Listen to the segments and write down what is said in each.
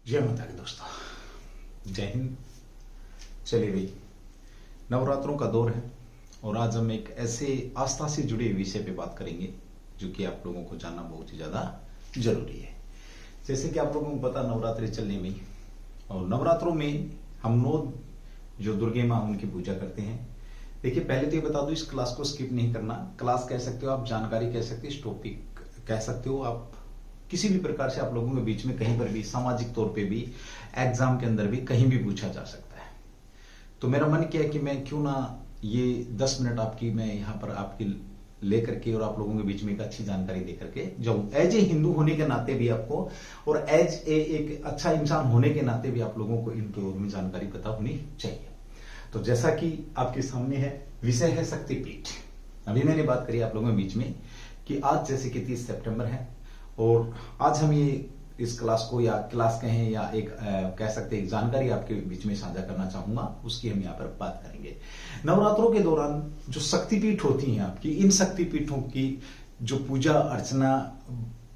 जय माता की दोस्तों, जय हिंद। चलिए भाई, नवरात्रों का दौर है और आज हम एक ऐसे आस्था से जुड़े विषय पे बात करेंगे जो कि आप लोगों को जानना बहुत ही ज्यादा जरूरी है। जैसे कि आप लोगों को पता, नवरात्रि चलने में और नवरात्रों में हम 9 जो दुर्गे माँ उनकी पूजा करते हैं। देखिए, पहले तो ये बता दो, इस क्लास को स्किप नहीं करना। क्लास कह सकते हो आप, जानकारी कह सकते हो, इस टॉपिक कह सकते हो आप, किसी भी प्रकार से आप लोगों के बीच में कहीं पर भी, सामाजिक तौर पे भी, एग्जाम के अंदर भी कहीं भी पूछा जा सकता है। तो मेरा मन क्या है कि मैं क्यों ना ये 10 मिनट आपकी मैं यहाँ पर आपकी लेकर के और आप लोगों के बीच में एक अच्छी जानकारी दे करके जाऊं। एज ए हिंदू होने के नाते भी आपको और एज ए एक अच्छा इंसान होने के नाते भी आप लोगों को इनके बारे में जानकारी पता होनी चाहिए। तो जैसा कि आपके सामने है, विषय है शक्तिपीठ। अभी मैंने बात करी आप लोगों के बीच में कि आज जैसे कि 30 सितंबर है और आज हम ये इस क्लास को, या क्लास कहें या एक कह सकते हैं एक जानकारी आपके बीच में साझा करना चाहूंगा, उसकी हम यहाँ पर बात करेंगे। नवरात्रों के दौरान जो शक्तिपीठ होती हैं आपकी, इन शक्तिपीठों की जो पूजा अर्चना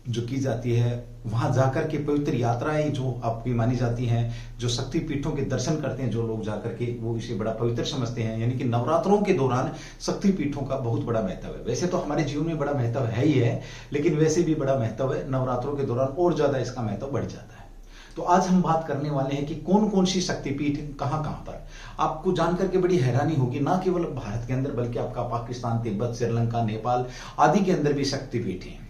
जो की जाती है, वहां जाकर के पवित्र यात्राएं जो आपकी मानी जाती हैं, जो शक्तिपीठों के दर्शन करते हैं जो लोग जाकर के, वो इसे बड़ा पवित्र समझते हैं। यानी कि नवरात्रों के दौरान शक्तिपीठों का बहुत बड़ा महत्व है। वैसे तो हमारे जीवन में बड़ा महत्व है ही है, लेकिन वैसे भी बड़ा महत्व है। नवरात्रों के दौरान और ज्यादा इसका महत्व बढ़ जाता है। तो आज हम बात करने वाले हैं कि कौन कौन सी शक्तिपीठ कहां कहां पर। आपको जानकर के बड़ी हैरानी होगी, ना केवल भारत के अंदर बल्कि आपका पाकिस्तान, तिब्बत, श्रीलंका, नेपाल आदि के अंदर भी शक्तिपीठ हैं।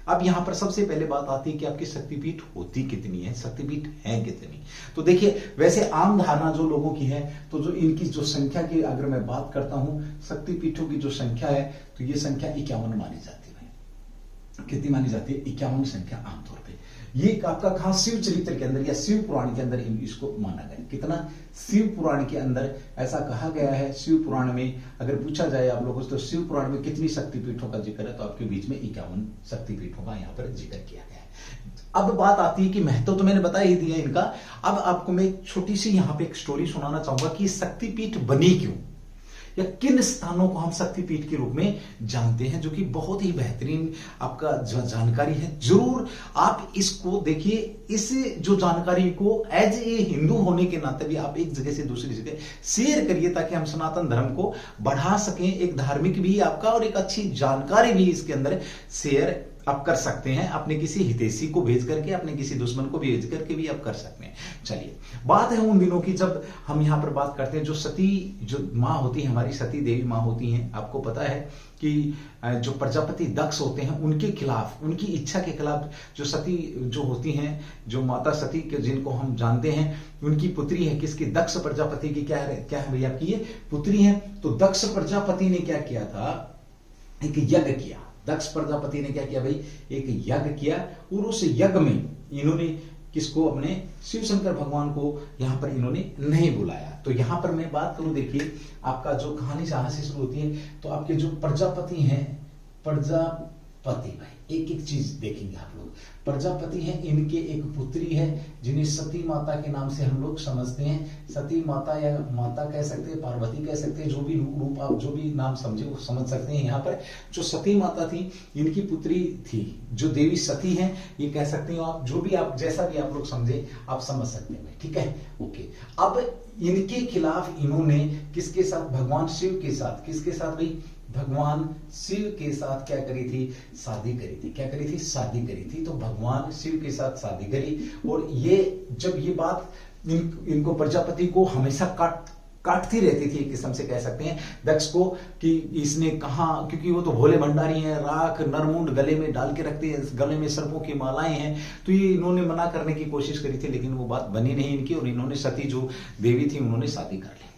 अब यहां पर सबसे पहले बात आती है कि आपकी शक्तिपीठ होती कितनी है, शक्तिपीठ है कितनी। तो देखिए, वैसे आम धारणा जो लोगों की है, तो जो इनकी जो संख्या की अगर मैं बात करता हूं, शक्तिपीठों की जो संख्या है, तो ये संख्या 51 मानी जाती है। कितनी मानी जाती है? 51 संख्या आमतौर पर। ये आपका कहा शिव चरित्र के अंदर या शिव पुराण के अंदर इसको माना गया। कितना? शिव पुराण के अंदर ऐसा कहा गया है। शिव पुराण में अगर पूछा जाए आप लोगों से, तो शिव पुराण में कितनी शक्तिपीठों का जिक्र है, तो आपके बीच में 51 शक्तिपीठों का यहाँ पर जिक्र किया गया है। अब बात आती है कि महत्व तो मैंने बता ही दिया इनका। अब आपको मैं एक छोटी सी यहाँ पे एक स्टोरी सुनाना चाहूंगा कि शक्तिपीठ बनी क्यों, या किन स्थानों को हम शक्तिपीठ के रूप में जानते हैं, जो कि बहुत ही बेहतरीन आपका जानकारी है। जरूर आप इसको देखिए, इस जो जानकारी को एज ए हिंदू होने के नाते भी आप एक जगह से दूसरी जगह शेयर करिए, ताकि हम सनातन धर्म को बढ़ा सकें। एक धार्मिक भी आपका और एक अच्छी जानकारी भी इसके अंदर शेयर आप कर सकते हैं। अपने किसी हितैषी को भेज करके, अपने किसी दुश्मन को भेज करके भी आप कर सकते हैं। चलिए, बात है उन दिनों की जब हम यहाँ पर बात करते हैं, जो सती जो माँ होती है, हमारी सती देवी माँ होती हैं। आपको पता है कि जो प्रजापति दक्ष होते हैं, उनके खिलाफ, उनकी इच्छा के खिलाफ जो सती जो होती हैं, जो माता सती के जिनको हम जानते हैं, उनकी पुत्री है किसकी? दक्ष प्रजापति की। क्या है भैया आपकी ये पुत्री है। तो दक्ष प्रजापति ने क्या किया था? एक यज्ञ किया। दक्ष प्रजापति ने क्या किया भाई? एक यज्ञ किया और उस यज्ञ में इन्होंने किसको? अपने शिव शंकर भगवान को यहाँ पर इन्होंने नहीं बुलाया। तो यहाँ पर मैं बात करूं, देखिए आपका जो कहानी जहां से शुरू होती है, तो आपके जो प्रजापति हैं, प्रजापति भाई, एक एक चीज देखेंगे आप लोग। प्रजापति हैं, इनके एक पुत्री है जिन्हें सती माता के नाम से हम लोग समझते हैं। सती माता या माता कह सकते हैं, पार्वती कह सकते हैं, जो भी रूप आप जो भी नाम समझे वो समझ सकते हैं। यहाँ पर जो सती माता थी, इनकी पुत्री थी जो देवी सती हैं, ये कह सकते हो आप, जो भी आप जैसा भी आप लोग समझे आप समझ सकते हैं। ठीक है, ओके। अब इनके खिलाफ इन्होंने किसके साथ? भगवान शिव के साथ। किसके साथ भाई? भगवान शिव के साथ क्या करी थी? शादी करी थी। क्या करी थी? शादी करी थी। तो भगवान शिव के साथ शादी करी। और ये जब ये बात इनको प्रजापति को हमेशा काटती रहती थी, एक किस्म से कह सकते हैं दक्ष को, कि इसने कहा, क्योंकि वो तो भोले भंडारी हैं, राख नरमुंड गले में डाल के रखते हैं, गले में सर्पों की मालाएं हैं। तो ये इन्होंने मना करने की कोशिश करी थी, लेकिन वो बात बनी नहीं इनकी, और इन्होंने सती जो देवी थी उन्होंने शादी कर ली।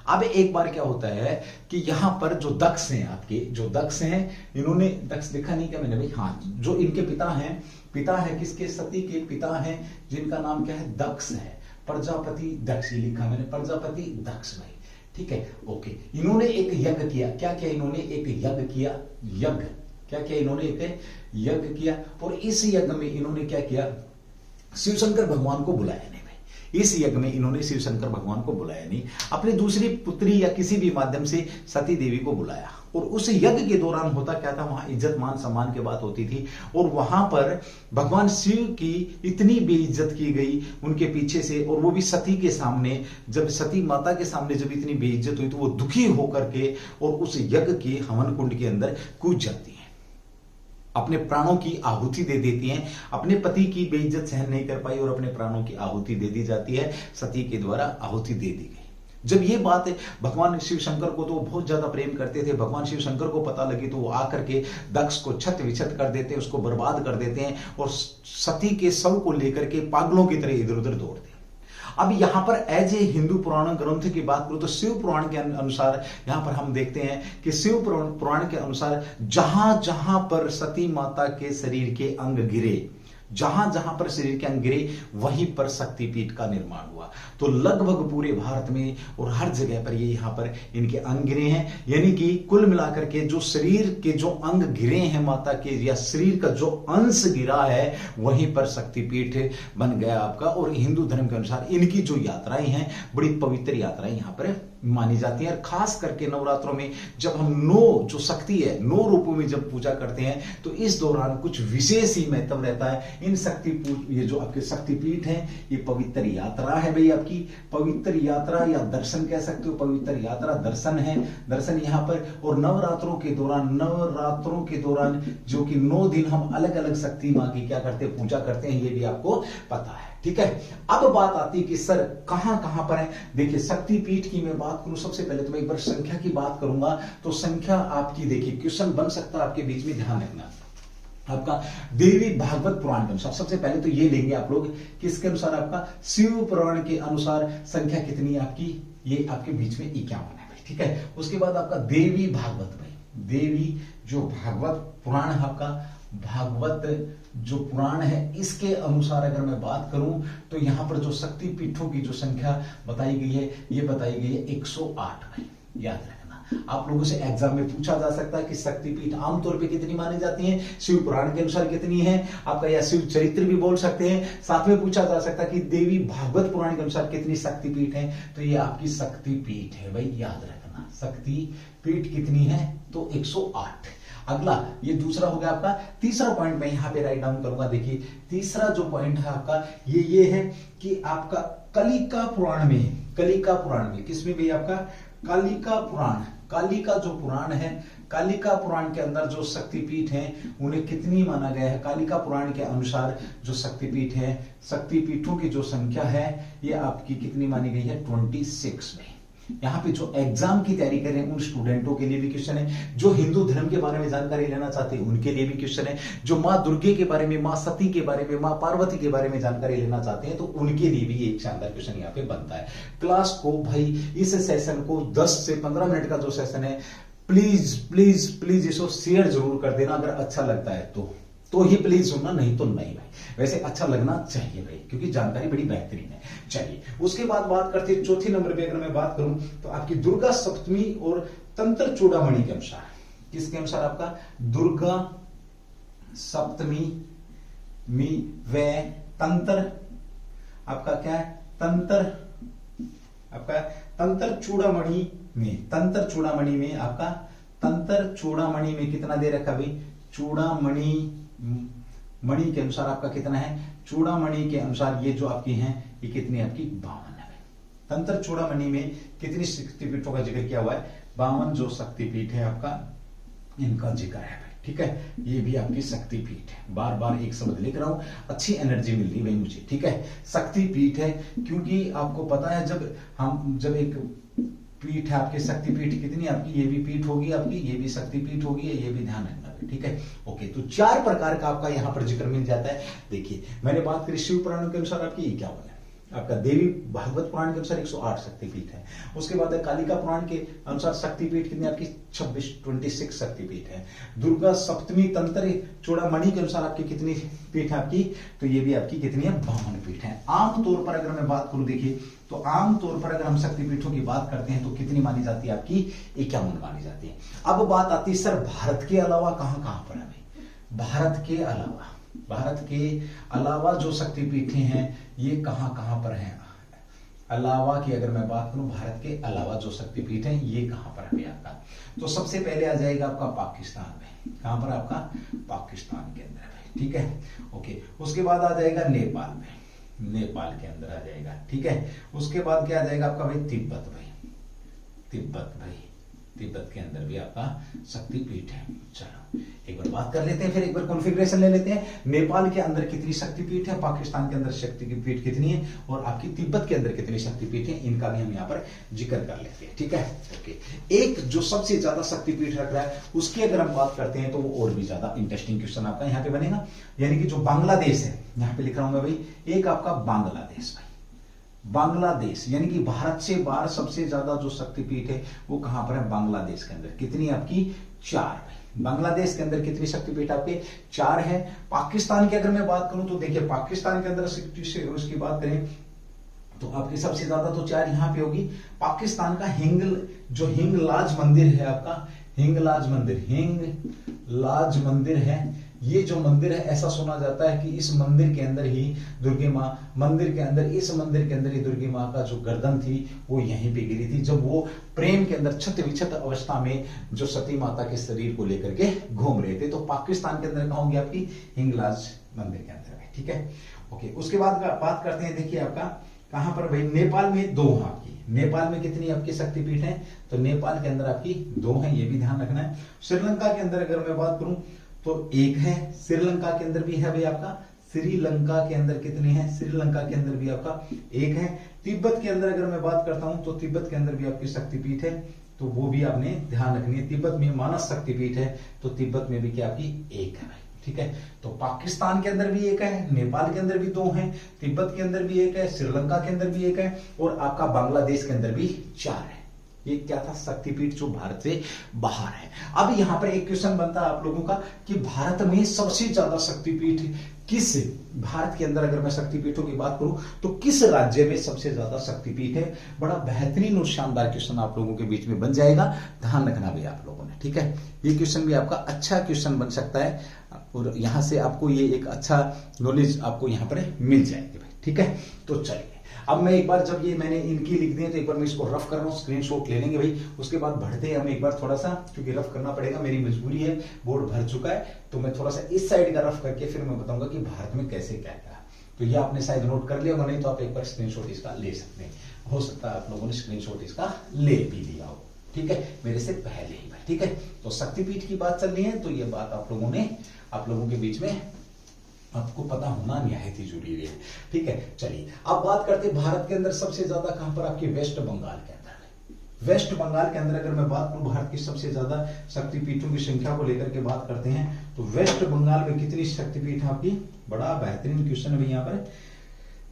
अब एक बार क्या होता है कि यहां पर जो दक्ष हैं, आपके जो दक्ष हैं, इन्होंने दक्ष लिखा नहीं क्या मैंने भाई? हाँ, जो इनके पिता है किसके? सती के पिता हैं, जिनका नाम क्या है? दक्ष है। प्रजापति दक्ष लिखा मैंने, प्रजापति दक्ष भाई। ठीक है, ओके। इन्होंने एक यज्ञ किया। क्या किया इन्होंने? एक यज्ञ किया। यज्ञ क्या किया इन्होंने? एक यज्ञ किया। और इस यज्ञ में इन्होंने क्या किया? शिव शंकर भगवान को बुलाया नहीं। इस यज्ञ में इन्होंने शिव शंकर भगवान को बुलाया नहीं, अपनी दूसरी पुत्री या किसी भी माध्यम से सती देवी को बुलाया। और उस यज्ञ के दौरान होता क्या था, वहां इज्जत मान सम्मान की बात होती थी, और वहां पर भगवान शिव की इतनी बेइज्जत की गई उनके पीछे से, और वो भी सती के सामने, जब सती माता के सामने जब इतनी बेइज्जत हुई तो वो दुखी होकर के और उस यज्ञ के हवन कुंड के अंदर कूद जाती है, अपने प्राणों की आहुति दे देती हैं। अपने पति की बेइज्जत सहन नहीं कर पाई और अपने प्राणों की आहुति दे दी जाती है, सती के द्वारा आहुति दे दी गई। जब ये बात है, भगवान शिव शंकर को तो बहुत ज्यादा प्रेम करते थे, भगवान शिव शंकर को पता लगी तो वो आकर के दक्ष को छत विछत कर देते हैं, उसको बर्बाद कर देते हैं, और सती के शव को लेकर के पागलों की तरह इधर उधर दौड़ते हैं। अब यहां पर एज ए हिंदू पुराण ग्रंथ की बात करूं तो शिव पुराण के अनुसार यहां पर हम देखते हैं कि शिव पुराण के अनुसार जहां जहां पर सती माता के शरीर के अंग गिरे, जहां जहां पर शरीर के अंग गिरे, वहीं पर शक्तिपीठ का निर्माण हुआ। तो लगभग पूरे भारत में और हर जगह पर ये यहां पर इनके अंग गिरे हैं, यानी कि कुल मिलाकर के जो शरीर के जो अंग गिरे हैं माता के, या शरीर का जो अंश गिरा है, वहीं पर शक्तिपीठ बन गया आपका। और हिंदू धर्म के अनुसार इनकी जो यात्राएं हैं, बड़ी पवित्र यात्राएं यहां पर मानी जाती है। और खास करके नवरात्रों में जब हम 9 जो शक्ति है, 9 रूपों में जब पूजा करते हैं, तो इस दौरान कुछ विशेष ही महत्व रहता है। इन ये जो आपके शक्तिपीठ है, ये पवित्र यात्रा है भाई, आपकी पवित्र यात्रा या दर्शन कह सकते हो, पवित्र यात्रा दर्शन है, दर्शन यहाँ पर। और नवरात्रों के दौरान जो कि 9 दिन हम अलग अलग शक्ति मां की क्या करते हैं, पूजा करते हैं, ये भी आपको पता है, ठीक है। अब बात आती है कि सर कहां कहां पर है। देखिए शक्तिपीठ की मैं बात करूं, सबसे पहले तो मैं एक बार संख्या की बात करूंगा, तो संख्या आपकी देखिए क्वेश्चन बन सकता है आपके बीच में, ध्यान रखना। आपका देवी भागवत पुराण के अनुसार सबसे पहले तो ये लेंगे आप लोग, किसके अनुसार, आपका शिव पुराण के अनुसार संख्या कितनी है आपकी, ये आपके बीच में 51 है भाई, ठीक है। उसके बाद आपका देवी भागवत भाई, देवी जो भागवत पुराण है आपका, भागवत जो पुराण है, इसके अनुसार अगर मैं बात करूं तो यहां पर जो शक्ति पीठों की जो संख्या बताई गई है, ये बताई गई है 108 भाई, याद रखना। आप लोगों से एग्जाम में पूछा जा सकता है कि शक्तिपीठ आमतौर पे कितनी मानी जाती हैं, शिव पुराण के अनुसार कितनी है आपका, या शिव चरित्र भी बोल सकते हैं। साथ में पूछा जा सकता है कि देवी भागवत पुराण के अनुसार कितनी शक्तिपीठ है, तो ये आपकी शक्तिपीठ है भाई, याद रखना। शक्तिपीठ कितनी है, तो 108। अगला ये दूसरा हो गया आपका। तीसरा पॉइंट मैं यहां पे राइट डाउन करूंगा, देखिए तीसरा जो पॉइंट है आपका ये है कि आपका कलिका पुराण में किसमें भी आपका कालिका जो पुराण है, कालिका पुराण के अंदर जो शक्तिपीठ हैं उन्हें कितनी माना गया है। कालिका पुराण के अनुसार जो शक्तिपीठ है, शक्तिपीठों की जो संख्या है, ये आपकी कितनी मानी गई है, 26 में। यहाँ पे जो एग्जाम की तैयारी कर रहे हैं उन स्टूडेंटों के लिए भी क्वेश्चन है, जो हिंदू धर्म के बारे में जानकारी लेना चाहते हैं उनके लिए भी क्वेश्चन है, जो माँ दुर्गे के बारे में, माँ सती के बारे में, माँ पार्वती के बारे में जानकारी लेना चाहते हैं तो उनके लिए भी एक शानदार क्वेश्चन यहाँ पे बनता है। क्लास को भाई, इस सेशन को 10 से 15 मिनट का जो सेशन है, प्लीज प्लीज प्लीज इसको शेयर जरूर कर देना, अगर अच्छा लगता है तो ही प्लीज सुनना, नहीं तो नहीं भाई। वैसे अच्छा लगना चाहिए भाई, क्योंकि जानकारी बड़ी बेहतरीन है। चलिए उसके बाद बात करते हैं चौथे नंबर पे, अगर मैं बात करूं तो आपकी दुर्गा सप्तमी और तंत्र चूड़ामणि के अनुसार, किसके अनुसार, आपका दुर्गा सप्तमी व तंत्र, आपका क्या है, तंत्र चूड़ामणि में आपका तंत्र चूड़ामणि में कितना दे रखा भाई, मणि के अनुसार आपका कितना है, चूड़ामणि के अनुसार ये जो आपकी हैं ये कितनी आपकी 52 है। तंत्र चूड़ामणि में कितनी शक्तिपीठों का जिक्र किया हुआ है, 52 जो शक्तिपीठ है आपका, इनका जिक्र है भाई, ठीक है। ये भी आपकी शक्तिपीठ है, बार बार एक शब्द लिख रहा हूं, अच्छी एनर्जी मिल रही भाई मुझे, ठीक है। शक्तिपीठ है क्योंकि आपको पता है जब एक पीठ है आपके, शक्तिपीठ कितनी आपकी, ये भी पीठ होगी आपकी, ये भी शक्तिपीठ होगी, ये भी ध्यान रखना, ठीक है। ओके, तो 4 प्रकार का आपका यहां पर जिक्र मिल जाता है। देखिए मैंने बात करी शिव पुराण के अनुसार आपकी 51 है, आपका देवी भागवत पुराण के अनुसार 108 शक्तिपीठ है। उसके बाद कालिका पुराण के अनुसार शक्तिपीठ कितनी आपकी 26 शक्तिपीठ है। दुर्गा सप्तमी तंत्र चूड़ामणि के अनुसार आपकी कितनी पीठ है आपकी, तो ये भी आपकी कितनी है, 52 पीठ है। आमतौर पर अगर मैं बात करूं, देखिए तो आमतौर पर अगर हम शक्तिपीठों की बात करते हैं तो कितनी मानी जाती है आपकी, 51 मानी जाती है। अब बात आती है सर भारत के अलावा कहां कहां पर है भाई, भारत के अलावा जो शक्तिपीठें हैं ये कहां कहां पर हैं। अलावा की अगर मैं बात करूं, भारत के अलावा जो शक्तिपीठ है ये कहां पर है आपका, तो सबसे पहले आ जाएगा आपका पाकिस्तान में। कहां पर आपका, पाकिस्तान के अंदर है, ठीक है, ओके। उसके बाद आ जाएगा नेपाल में, नेपाल के अंदर आ जाएगा, ठीक है। उसके बाद क्या आ जाएगा आपका भाई, तिब्बत भाई, तिब्बत भाई, तिब्बत के अंदर भी आपका शक्तिपीठ है। चलो एक बार बात कर लेते हैं, फिर एक बार कॉन्फ़िगरेशन ले लेते हैं। नेपाल के अंदर कितनी शक्तिपीठ है, पाकिस्तान के अंदर शक्तिपीठ कितनी है, और आपकी तिब्बत के अंदर कितनी शक्तिपीठ है, इनका भी हम यहाँ पर जिक्र कर लेते हैं, ठीक है, ओके। एक जो सबसे ज्यादा शक्तिपीठ रख रहा है उसकी अगर हम बात करते हैं तो वो और भी ज्यादा इंटरेस्टिंग क्वेश्चन आपका यहाँ पे बनेगा। यानी कि जो बांग्लादेश है, यहाँ पे लिख रहा हूं मैं भाई, एक आपका बांग्लादेश भाई, बांग्लादेश यानी कि भारत से बाहर सबसे ज्यादा जो शक्तिपीठ है वो कहां पर है, बांग्लादेश के अंदर। कितनी आपकी, 4। बांग्लादेश के अंदर कितनी शक्तिपीठ आपके, 4 है। पाकिस्तान की अगर मैं बात करूं तो देखिए, पाकिस्तान के अंदर उसकी बात करें तो आपकी सबसे ज्यादा तो 4 यहां पे होगी। पाकिस्तान का हिंगलाज मंदिर है आपका, हिंगलाज मंदिर है। ये जो मंदिर है, ऐसा सुना जाता है कि इस मंदिर के अंदर ही दुर्गे माँ, इस मंदिर के अंदर ही दुर्गे माँ का जो गर्दन थी वो यहीं पे गिरी थी, जब वो प्रेम के अंदर छत विछत अवस्था में जो सती माता के शरीर को लेकर के घूम रहे थे। तो पाकिस्तान के अंदर कहाँ होंगे आपकी, हिंगलाज मंदिर के अंदर, ठीक है, ओके। उसके बाद बात करते हैं, देखिए आपका कहां पर भाई, नेपाल में 2 आपकी, नेपाल में कितनी आपकी शक्तिपीठ है, तो नेपाल के अंदर आपकी 2 है, ये भी ध्यान रखना है। श्रीलंका के अंदर अगर मैं बात करूं तो 1 है, श्रीलंका के अंदर भी है भाई आपका, श्रीलंका के अंदर कितने हैं, श्रीलंका के अंदर भी आपका 1 है। तिब्बत के अंदर अगर मैं बात करता हूं तो तिब्बत के अंदर भी आपकी शक्तिपीठ है, तो वो भी आपने ध्यान रखनी है। तिब्बत में मानस शक्तिपीठ है, तो तिब्बत में भी क्या आपकी 1 है भाई, ठीक है। तो पाकिस्तान के अंदर भी 1 है, नेपाल के अंदर भी 2 है, तिब्बत के अंदर भी 1 है, श्रीलंका के अंदर भी 1 है, और आपका बांग्लादेश के अंदर भी 4 है। ये क्या था, शक्तिपीठ जो भारत से बाहर है। अब यहां पर एक क्वेश्चन बनता है आप लोगों का कि भारत में सबसे ज्यादा शक्तिपीठ किस, भारत के अंदर अगर मैं शक्तिपीठों की बात करूं तो किस राज्य में सबसे ज्यादा शक्तिपीठ है। बड़ा बेहतरीन और शानदार क्वेश्चन आप लोगों के बीच में बन जाएगा, ध्यान रखना भी आप लोगों ने, ठीक है। ये क्वेश्चन भी आपका अच्छा क्वेश्चन बन सकता है, और यहां से आपको ये एक अच्छा नॉलेज आपको यहां पर मिल जाएगी भाई, ठीक है। तो चलिए अब मैं एक बार, जब ये मैंने इनकी लिख दी है तो एक बार मैं इसको रफ कर रहा हूँ, स्क्रीनशॉट ले लेंगे भाई। उसके बाद बढ़ते हैं हम एक बार थोड़ा सा, क्योंकि रफ करना पड़ेगा, मेरी मजबूरी है, बोर्ड भर चुका है, तो मैं थोड़ा सा इस साइड का रफ करके फिर मैं बताऊंगा कि भारत में कैसे क्या क्या। तो ये आपने शायद नोट कर लिया होगा, नहीं तो आप एक बार स्क्रीनशॉट इसका ले सकते हैं, हो सकता है आप लोगों ने स्क्रीनशॉट इसका ले भी लिया हो, ठीक है, मेरे से पहले ही भाई, ठीक है। तो शक्तिपीठ की बात चल रही है, तो ये बात आप लोगों के बीच में आपको पता होना निहायत ही जरूरी है, ठीक है। चलिए अब बात करते हैं भारत के अंदर सबसे ज्यादा कहां पर, आपके वेस्ट बंगाल के अंदर है। वेस्ट बंगाल के अंदर अगर मैं बात करूं भारत की सबसे ज्यादा शक्तिपीठों की संख्या को लेकर के बात करते हैं, तो वेस्ट बंगाल में कितनी शक्तिपीठ है आपकी, बड़ा बेहतरीन क्वेश्चन है यहाँ पर।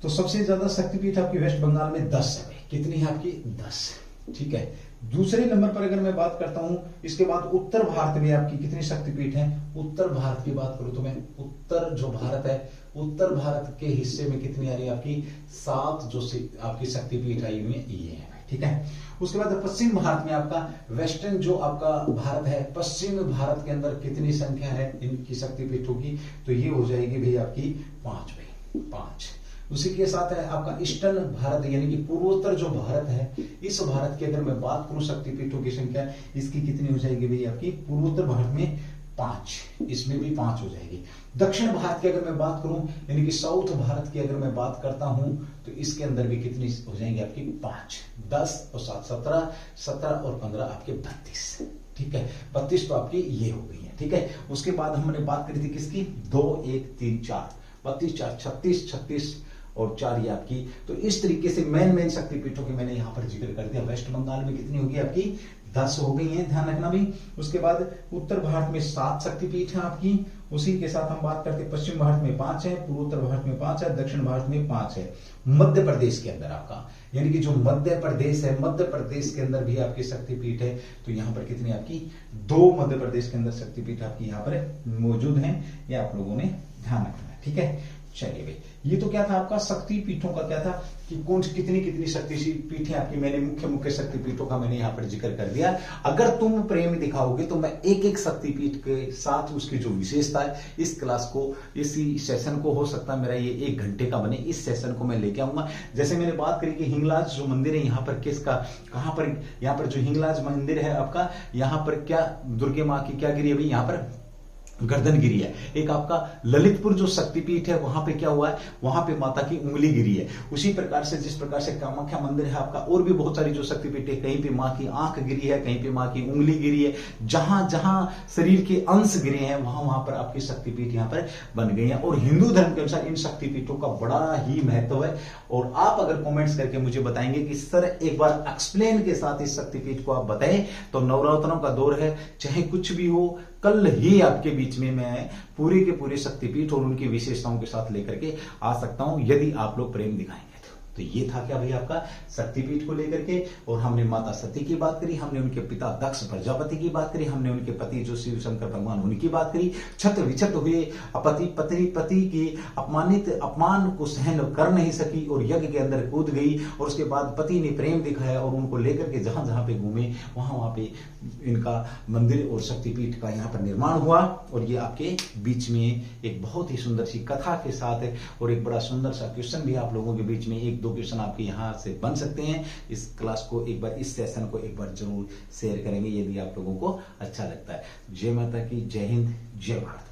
तो सबसे ज्यादा शक्तिपीठ आपकी वेस्ट बंगाल में 10 है, कितनी है आपकी 10, ठीक है। दूसरे नंबर पर अगर मैं बात करता हूं, इसके बाद उत्तर भारत में आपकी कितनी शक्तिपीठ है, उत्तर भारत की बात करूं तो मैं, उत्तर जो भारत है, उत्तर भारत के हिस्से में कितनी आ रही है आपकी 7 जो आपकी शक्तिपीठ आई हुई है, ये है, ठीक है। उसके बाद पश्चिम भारत में आपका, वेस्टर्न जो आपका भारत है, पश्चिम भारत के अंदर कितनी संख्या है इनकी शक्तिपीठों की, तो ये हो जाएगी भाई आपकी 5 भाई, 5। उसी के साथ है आपका ईस्टर्न भारत, यानी कि पूर्वोत्तर जो भारत है, इस भारत की अगर मैं बात करूं शक्तिपीठों की संख्या, इसकी कितनी हो जाएगी भाई आपकी, पूर्वोत्तर भारत में 5, इसमें भी 5 हो जाएगी। दक्षिण भारत की अगर मैं बात करूं, यानी कि साउथ भारत की अगर मैं बात करता हूं, तो इसके अंदर भी कितनी हो जाएंगी आपकी 5, 10 और 7 17, 17 और 15 आपके 32, ठीक है। 32 तो आपकी ये हो गई है, ठीक है। उसके बाद हमने बात करी थी किसकी, 2 1 3 4, 32 4 36, 36 और 4 ये आपकी। तो इस तरीके से मेन शक्तिपीठों की मैंने यहां पर जिक्र कर दिया। वेस्ट बंगाल में कितनी होगी आपकी 10 हो गई है, ध्यान रखना भी। उसके बाद उत्तर भारत में 7 शक्तिपीठ है आपकी। उसी के साथ हम बात करते हैं पश्चिम भारत में 5 है, पूर्वोत्तर भारत में 5 है, दक्षिण भारत में 5 है। मध्य प्रदेश के अंदर आपका, यानी कि जो मध्य प्रदेश है, मध्य प्रदेश के अंदर भी आपकी शक्तिपीठ है। तो यहाँ पर कितनी आपकी 2 मध्य प्रदेश के अंदर शक्तिपीठ आपकी यहाँ पर मौजूद है, ये आप लोगों ने ध्यान रखना है, ठीक है। चलिए भाई, ये तो क्या था आपका शक्ति पीठों का, क्या था कि कौन कितनी कितनी शक्ति पीठें आपकी, मैंने मुख्य मुख्य शक्ति पीठों का मैंने यहाँ पर जिक्र कर दिया। अगर तुम प्रेम दिखाओगे तो मैं एक एक शक्तिपीठ के साथ उसकी जो विशेषता है, इस क्लास को, इसी सेशन को, हो सकता है मेरा ये 1 घंटे का बने, इस सेशन को मैं लेके आऊंगा। जैसे मैंने बात करी कि हिंगलाज जो मंदिर है यहाँ पर किसका, कहां पर, यहाँ पर जो हिंगलाज मंदिर है आपका, यहाँ पर क्या दुर्गे माँ की क्या गिरी है भाई, यहाँ पर गर्दन गिरी है। एक आपका ललितपुर जो शक्तिपीठ है वहां पे क्या हुआ है, वहां पे माता की उंगली गिरी है। उसी प्रकार से जिस प्रकार से कामाख्या मंदिर है आपका, और भी बहुत सारी जो शक्तिपीठ है, कहीं पे माँ की आंख गिरी है, कहीं पे माँ की उंगली गिरी है, जहां जहां शरीर के अंश गिरे हैं वहां वहां पर आपकी शक्तिपीठ यहाँ पर बन गई है। और हिंदू धर्म के अनुसार इन शक्तिपीठों का बड़ा ही महत्व है। और आप अगर कॉमेंट्स करके मुझे बताएंगे कि सर एक बार एक्सप्लेन के साथ इस शक्तिपीठ को आप बताएं, तो नवरात्रों का दौर है, चाहे कुछ भी हो, कल ही आपके बीच में मैं पूरे के पूरे शक्तिपीठ और उनकी विशेषताओं के साथ लेकर के आ सकता हूं, यदि आप लोग प्रेम दिखाएंगे तो ये था क्या भाई आपका शक्तिपीठ को लेकर के। और हमने माता सती की बात करी, हमने उनके पिता दक्ष प्रजापति की बात करी, हमने उनके पति जो शिव शंकर भगवान उनकी बात करी। छत विछत हुए पति की अपमान को सहन कर नहीं सकी और यज्ञ के अंदर कूद गई, और उसके बाद पति ने प्रेम दिखाया और उनको लेकर के जहां जहां पे घूमे वहां पे इनका मंदिर और शक्तिपीठ का यहाँ पर निर्माण हुआ। और ये आपके बीच में एक बहुत ही सुंदर सी कथा के साथ है, और एक बड़ा सुंदर सा क्वेश्चन भी आप लोगों के बीच में, 1-2 क्वेश्चन आपके यहाँ से बन सकते हैं। इस क्लास को एक बार, इस सेशन को एक बार जरूर शेयर करेंगे यदि आप लोगों को अच्छा लगता है। जय माता की, जय हिंद, जय भारत।